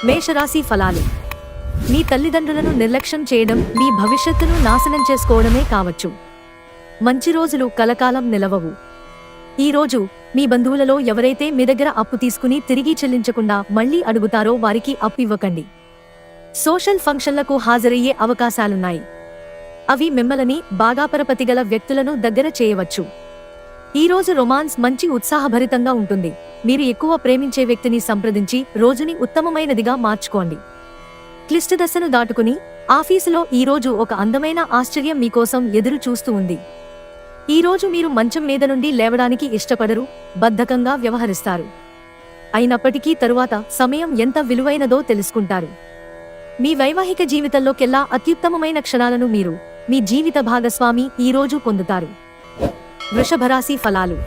మేషరాశి ఫలాలు. మీ తల్లిదండ్రులను నిర్లక్ష్యం చేయడం మీ భవిష్యత్తును నాశనం చేసుకోవడమే కావచ్చు. మంచి రోజులు కలకాలం నిలవవు. ఈ రోజు మీ బంధువులలో ఎవరైతే మీ దగ్గర అప్పు తీసుకుని తిరిగి చెల్లించకుండా మళ్లీ అడుగుతారో వారికి అప్పు ఇవ్వకండి. సోషల్ ఫంక్షన్లకు హాజరయ్యే అవకాశాలున్నాయి. అవి మిమ్మల్ని బాగా పరపతిగల వ్యక్తులను దగ్గర చేయవచ్చు. ఈ రోజు రొమాన్స్ మంచి ఉత్సాహభరితంగా ఉంటుంది. మీరు ఎక్కువ ప్రేమించే వ్యక్తిని సంప్రదించి రోజుని ఉత్తమమైనదిగా మార్చుకోండి. క్లిష్ట దశను దాటుకుని ఆఫీసులో ఈరోజు ఒక అందమైన ఆశ్చర్యం మీకోసం ఎదురు చూస్తూ ఉంది. ఈరోజు మీరు మంచం మీద నుండి లేవడానికి ఇష్టపడరు, బద్ధకంగా వ్యవహరిస్తారు. అయినప్పటికీ తరువాత సమయం ఎంత విలువైనదో తెలుసుకుంటారు. మీ వైవాహిక జీవితంలోకెల్లా అత్యుత్తమమైన క్షణాలను మీరు మీ జీవిత భాగస్వామి ఈరోజు పొందుతారు. వృషభరాశి ఫలాలు.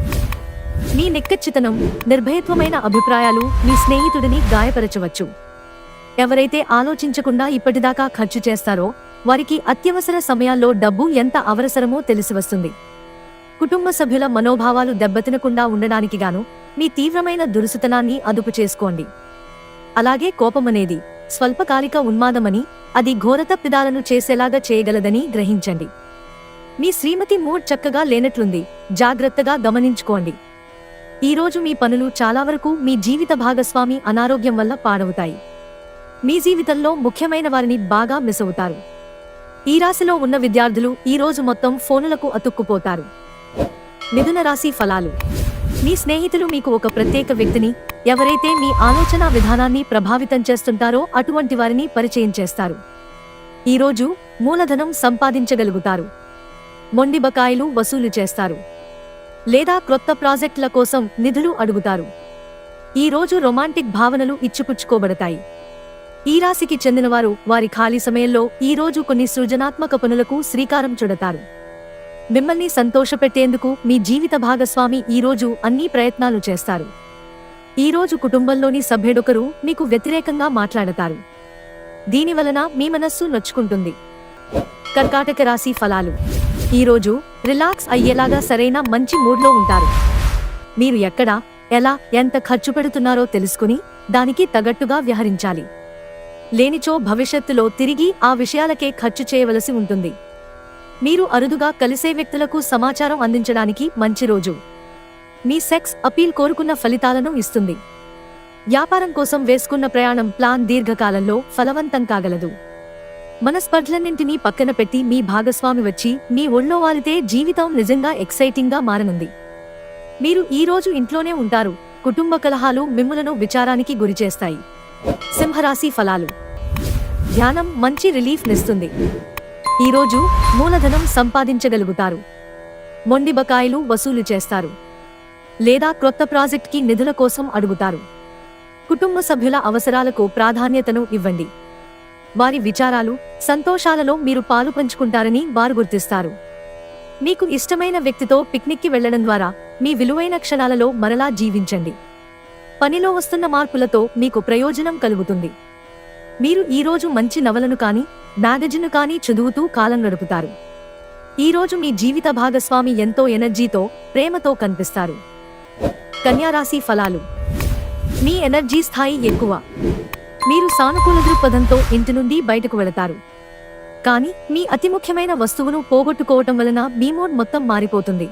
మీ నిక్కచ్చితనం, నిర్భయత్వమైన అభిప్రాయాలు మీ స్నేహితుడిని గాయపరచవచ్చు. ఎవరైతే ఆలోచించకుండా ఇప్పటిదాకా ఖర్చు చేస్తారో వారికి అత్యవసర సమయాల్లో డబ్బు ఎంత అవసరమో తెలిసివస్తుంది. కుటుంబ సభ్యుల మనోభావాలు దెబ్బతినకుండా ఉండడానికి గాను మీ తీవ్రమైన దురుసుతనాన్ని అదుపు చేసుకోండి. అలాగే కోపమనేది స్వల్పకాలిక ఉన్మాదమని, అది ఘోరతప్పిదాలను చేసేలాగా చేయగలదని గ్రహించండి. మీ శ్రీమతి మూడ్ చక్కగా లేనట్లుంది, జాగ్రత్తగా గమనించుకోండి. ఈరోజు మీ పనులు చాలా వరకు మీ జీవిత భాగస్వామి అనారోగ్యం వల్ల పాడవుతాయి. మీ జీవితంలో ముఖ్యమైన వారిని బాగా మిస్ అవుతారు. ఈ రాశిలో ఉన్న విద్యార్థులు ఈ రోజు మొత్తం ఫోనులకు అతుక్కుపోతారు. మిథున రాశి ఫలాలు. మీ స్నేహితులు మీకు ఒక ప్రత్యేక వ్యక్తిని, ఎవరైతే మీ ఆలోచన విధానాన్ని ప్రభావితం చేస్తుంటారో అటువంటి వారిని పరిచయం చేస్తారు. ఈరోజు మూలధనం సంపాదించగలుగుతారు. మొండి బకాయిలు వసూలు చేస్తారు. లేదా క్రొత్త ప్రాజెక్టుల కోసం నిధులు అడుగుతారు. ఈ రోజు రొమాంటిక్ భావనలు ఇచ్చిపుచ్చుకోబడతాయి. ఈ రాశికి చెందినవారు వారి ఖాళీ సమయంలో ఈ రోజు కొన్ని సృజనాత్మక పనులకు శ్రీకారం చుడతారు. మిమ్మల్ని సంతోషపెట్టేందుకు మీ జీవిత భాగస్వామి ఈరోజు అన్ని ప్రయత్నాలు చేస్తారు. ఈరోజు కుటుంబంలోని సభ్యుడొకరు మీకు వ్యతిరేకంగా మాట్లాడతారు. దీనివలన మీ మనస్సు నొచ్చుకుంటుంది. కర్కాటక రాశి ఫలాలు. ఈరోజు రిలాక్స్ అయ్యేలాగా సరైన మంచి మూడ్లో ఉంటారు. మీరు ఎక్కడ, ఎలా, ఎంత ఖర్చు పెడుతున్నారో తెలుసుకుని దానికి తగ్గట్టుగా వ్యవహరించాలి. లేనిచో భవిష్యత్తులో తిరిగి ఆ విషయాలకే ఖర్చు చేయవలసి ఉంటుంది. మీరు అరుదుగా కలిసే వ్యక్తులకు సమాచారం అందించడానికి మంచి రోజు. మీ సెక్స్ అపీల్ కోరుకున్న ఫలితాలను ఇస్తుంది. వ్యాపారం కోసం వేసుకున్న ప్రయాణం ప్లాన్ దీర్ఘకాలంలో ఫలవంతం కాగలదు. మనస్పర్ధలన్నింటినీ పక్కన పెట్టి మీ భాగస్వామి వచ్చి మీ ఒళ్ళో వాలితే జీవితం నిజంగా ఎక్సైటింగ్గా మారనుంది. మీరు ఈరోజు ఇంట్లోనే ఉంటారు. కుటుంబ కలహాలు మిమ్ములను విచారానికి గురిచేస్తాయి. సింహరాశి ఫలాలు. ధ్యానం మంచి రిలీఫ్ నిస్తుంది. ఈరోజు మూలధనం సంపాదించగలుగుతారు. మొండి బకాయిలు వసూలు చేస్తారు. లేదా క్రొత్త ప్రాజెక్ట్కి నిధుల కోసం అడుగుతారు. కుటుంబ సభ్యుల అవసరాలకు ప్రాధాన్యతను ఇవ్వండి. వారి విచారాలు, సంతోషాలలో మీరు పాలు పంచుకుంటారని వారు గుర్తిస్తారు. మీకు ఇష్టమైన వ్యక్తితో పిక్నిక్కి వెళ్లడం ద్వారా మీ విలువైన క్షణాలలో మరలా జీవించండి. పనిలో వస్తున్న మార్పులతో మీకు ప్రయోజనం కలుగుతుంది. మీరు ఈరోజు మంచి నవలను కానీ, మ్యాగజిన్ను కానీ చదువుతూ కాలం గడుపుతారు. ఈరోజు మీ జీవిత భాగస్వామి ఎంతో ఎనర్జీతో, ప్రేమతో కనిపిస్తారు. కన్యారాశి ఫలాలు. మీ ఎనర్జీ స్థాయి ఎక్కువ. మీరు సానుకూల దృక్పథంతో ఇంటి నుండి బయటకు వెళతారు. కానీ మీ అతి ముఖ్యమైన వస్తువును పోగొట్టుకోవటం వలన మీ మూడ్ మొత్తం మారిపోతుంది.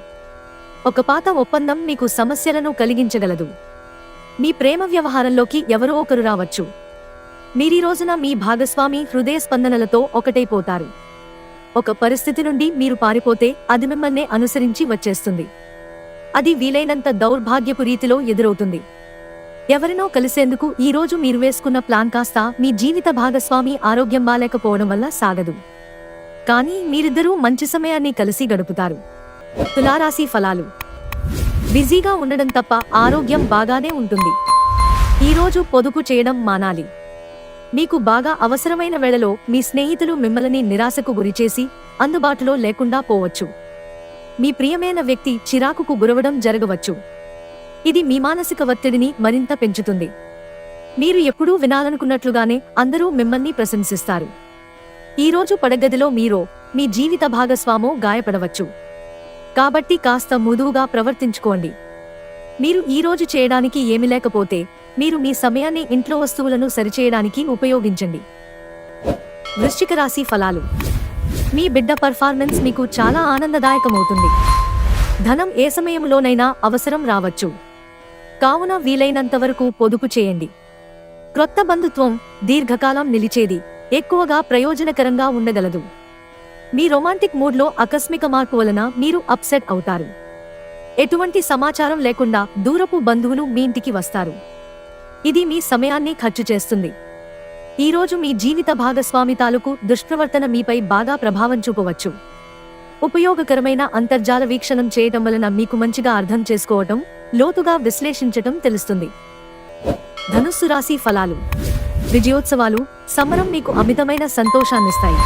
ఒక పాత ఒప్పందం మీకు సమస్యలను కలిగించగలదు. మీ ప్రేమ వ్యవహారంలోకి ఎవరో ఒకరు రావచ్చు. మీరీ రోజున మీ భాగస్వామి హృదయ స్పందనలతో ఒకటైపోతారు. ఒక పరిస్థితి నుండి మీరు పారిపోతే అది మిమ్మల్నే అనుసరించి వచ్చేస్తుంది. అది వీలైనంత దౌర్భాగ్యపు రీతిలో ఎదురవుతుంది. ఎవరినో కలిసేందుకు ఈరోజు మీరు వేసుకున్న ప్లాన్ కాస్త మీ జీవిత భాగస్వామి ఆరోగ్యం బాలేకపోవడం వల్ల సాగదు. కానీ మీరిద్దరూ మంచి సమయాన్ని కలిసి గడుపుతారు. తులారాశి ఫలాలు. బిజీగా ఉండడం తప్ప ఆరోగ్యం బాగానే ఉంటుంది. ఈరోజు పొదుపు చేయడం మానాలి. మీకు బాగా అవసరమైన వేళలో మీ స్నేహితులు మిమ్మల్ని నిరాశకు గురిచేసి అందుబాటులో లేకుండా పోవచ్చు. మీ ప్రియమైన వ్యక్తి చిరాకుకు గురవడం జరగవచ్చు. ఇది మీ మానసిక ఒత్తిడిని మరింత పెంచుతుంది. మీరు ఎప్పుడూ వినాలనుకున్నట్లుగానే అందరూ మిమ్మల్ని ప్రశంసిస్తారు. ఈరోజు పడగదిలో మీరో మీ జీవిత భాగస్వామో గాయపడవచ్చు. కాబట్టి కాస్త మృదువుగా ప్రవర్తించుకోండి. మీరు ఈరోజు చేయడానికి ఏమీ లేకపోతే మీరు మీ సమయాన్ని ఇంట్లో వస్తువులను సరిచేయడానికి ఉపయోగించండి. వృశ్చిక రాశి ఫలాలు. మీ బిడ్డ పర్ఫార్మెన్స్ మీకు చాలా ఆనందదాయకమవుతుంది. ధనం ఏ సమయంలోనైనా అవసరం రావచ్చు. కావున వీలైనంతవరకు పొదుపు చేయండి. క్రొత్త బంధుత్వం దీర్ఘకాలం నిలిచేది, ఎక్కువగా ప్రయోజనకరంగా ఉండగలదు. మీ రొమాంటిక్ మూడ్లో ఆకస్మిక మార్పు వలన మీరు అప్సెట్ అవుతారు. ఎటువంటి సమాచారం లేకుండా దూరపు బంధువులు మీ ఇంటికి వస్తారు. ఇది మీ సమయాన్ని ఖర్చు చేస్తుంది. ఈరోజు మీ జీవిత భాగస్వామి తాలూకు దుష్ప్రవర్తన మీపై బాగా ప్రభావం చూపవచ్చు. ఉపయోగకరమైన అంతర్జాల వీక్షణం చేయటం వలన మీకు మంచిగా అర్థం చేసుకోవటం, లోతుగా విశ్లేషించటం తెలుస్తుంది. ధనుస్సు రాశి ఫలాలు. విజయోత్సవాలు, సంబరం మీకు అమితమైన సంతోషాన్నిస్తాయి.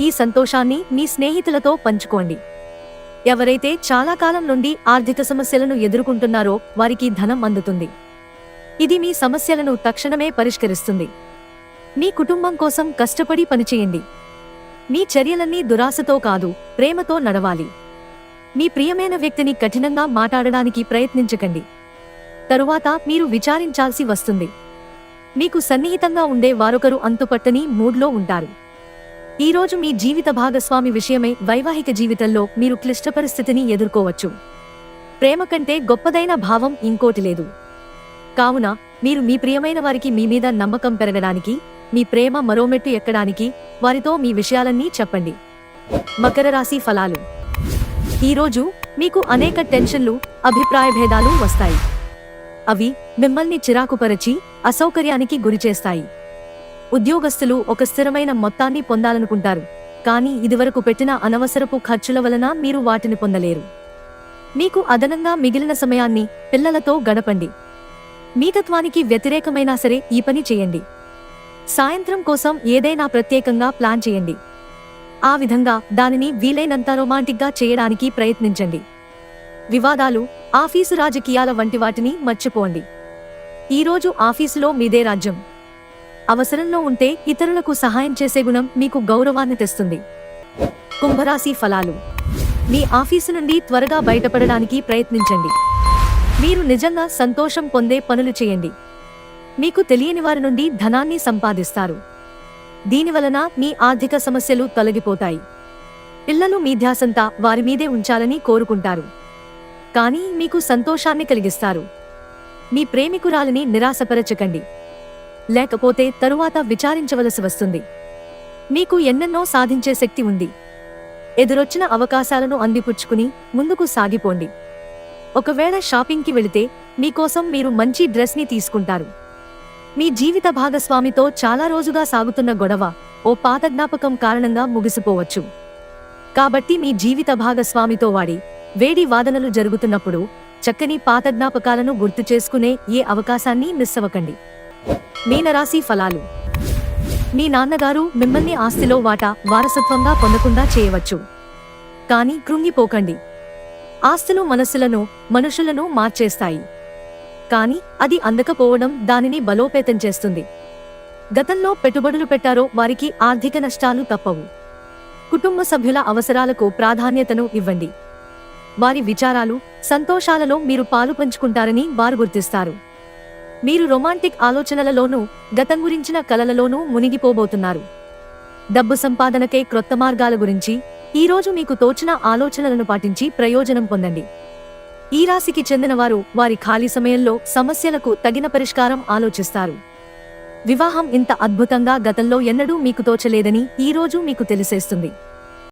ఈ సంతోషాన్ని మీ స్నేహితులతో పంచుకోండి. ఎవరైతే చాలా కాలం నుండి ఆర్థిక సమస్యలను ఎదుర్కొంటున్నారో వారికి ధనం అందుతుంది. ఇది మీ సమస్యలను తక్షణమే పరిష్కరిస్తుంది. మీ కుటుంబం కోసం కష్టపడి పనిచేయండి. మీ చర్యలన్నీ దురాశతో కాదు, ప్రేమతో నడవాలి. మీ ప్రియమైన వ్యక్తిని కఠినంగా మాట్లాడడానికి ప్రయత్నించకండి. తరువాత మీరు విచారించాల్సి వస్తుంది. మీకు సన్నిహితంగా ఉండే వారొకరు అంతుపట్టని మూడ్లో ఉంటారు. ఈరోజు మీ జీవిత భాగస్వామి విషయమై వైవాహిక జీవితంలో మీరు క్లిష్ట పరిస్థితిని ఎదుర్కోవచ్చు. ప్రేమ కంటే గొప్పదైన భావం ఇంకోటి లేదు. కావున మీరు మీ ప్రియమైన వారికి మీ మీద నమ్మకం పెరగడానికి, మీ ప్రేమ మరో మెట్టు ఎక్కడానికి వారితో మీ విషయాలన్నీ చెప్పండి. మకర రాశి ఫలాలు. ఈరోజు మీకు అనేక టెన్షన్లు, అభిప్రాయ భేదాలు వస్తాయి. అవి మిమ్మల్ని చిరాకుపరచి అసౌకర్యానికి గురిచేస్తాయి. ఉద్యోగస్తులు ఒక స్థిరమైన మొత్తాన్ని పొందాలనుకుంటారు, కానీ ఇదివరకు పెట్టిన అనవసరపు ఖర్చుల వలన మీరు వాటిని పొందలేరు. మీకు అదనంగా మిగిలిన సమయాన్ని పిల్లలతో గడపండి. మీతత్వానికి వ్యతిరేకమైనా సరే ఈ పని చేయండి. సాయంత్రం కోసం ఏదైనా ప్రత్యేకంగా ప్లాన్ చేయండి. ఆ విధంగా దానిని వీలైనంత రొమాంటిక్గా చేయడానికి ప్రయత్నించండి. వివాదాలు, ఆఫీసు రాజకీయాల వంటి వాటిని మర్చిపోండి. ఈరోజు ఆఫీసులో మీదే రాజ్యం. అవసరంలో ఉంటే ఇతరులకు సహాయం చేసే గుణం మీకు గౌరవాన్ని తెస్తుంది. కుంభరాశి ఫలాలు. మీ ఆఫీసు నుండి త్వరగా బయటపడడానికి ప్రయత్నించండి. మీరు నిజంగా సంతోషం పొందే పనులు చేయండి. మీకు తెలియని వారి నుండి ధనాన్ని సంపాదిస్తారు. దీనివలన మీ ఆర్థిక సమస్యలు తొలగిపోతాయి. పిల్లలు మీ ధ్యాసంతా వారి మీదే ఉంచాలని కోరుకుంటారు, కానీ మీకు సంతోషాన్ని కలిగిస్తారు. మీ ప్రేమికురాలిని నిరాశపరచకండి, లేకపోతే తరువాత విచారించవలసి వస్తుంది. మీకు ఎన్నెన్నో సాధించే శక్తి ఉంది. ఎదురొచ్చిన అవకాశాలను అందిపుచ్చుకుని ముందుకు సాగిపోండి. ఒకవేళ షాపింగ్కి వెళితే మీకోసం మీరు మంచి డ్రెస్ని తీసుకుంటారు. మీ జీవిత భాగస్వామితో చాలా రోజుగా సాగుతున్న గొడవ ఓ పాత జ్ఞాపకం కారణంగా ముగిసిపోవచ్చు. కాబట్టి మీ జీవిత భాగస్వామితో వేడి వాదనలు జరుగుతున్నప్పుడు చక్కని పాత జ్ఞాపకాలను గుర్తు చేసుకునే ఏ అవకాశాన్ని మిస్ అవ్వకండి. మీనరాశి ఫలాలు. మీ నాన్నగారు మిమ్మల్ని ఆస్తిలో వారసత్వంగా పొందకుండా చేయవచ్చు, కానీ కృంగిపోకండి. ఆస్తులు మనుషులను మార్చేస్తాయి, కానీ అది అందకపోవడం దానిని బలోపేతం చేస్తుంది. గతంలో పెట్టుబడులు పెట్టారో వారికి ఆర్థిక నష్టాలు తప్పవు. కుటుంబ సభ్యుల అవసరాలకు ప్రాధాన్యతను ఇవ్వండి. వారి విచారాలు, సంతోషాలలో మీరు పాలు పంచుకుంటారని వారు గుర్తిస్తారు. మీరు రొమాంటిక్ ఆలోచనలలోనూ, గతం గురించిన కలలలోనూ మునిగిపోబోతున్నారు. డబ్బు సంపాదనకై క్రొత్త మార్గాల గురించి ఈరోజు మీకు తోచిన ఆలోచనలను పాటించి ప్రయోజనం పొందండి. ఈ రాశికి చెందినవారు వారి ఖాళీ సమయంలో సమస్యలకు తగిన పరిష్కారం ఆలోచిస్తారు. వివాహం ఇంత అద్భుతంగా గతంలో ఎన్నడూ మీకు తోచలేదని ఈరోజు మీకు తెలిసేస్తుంది.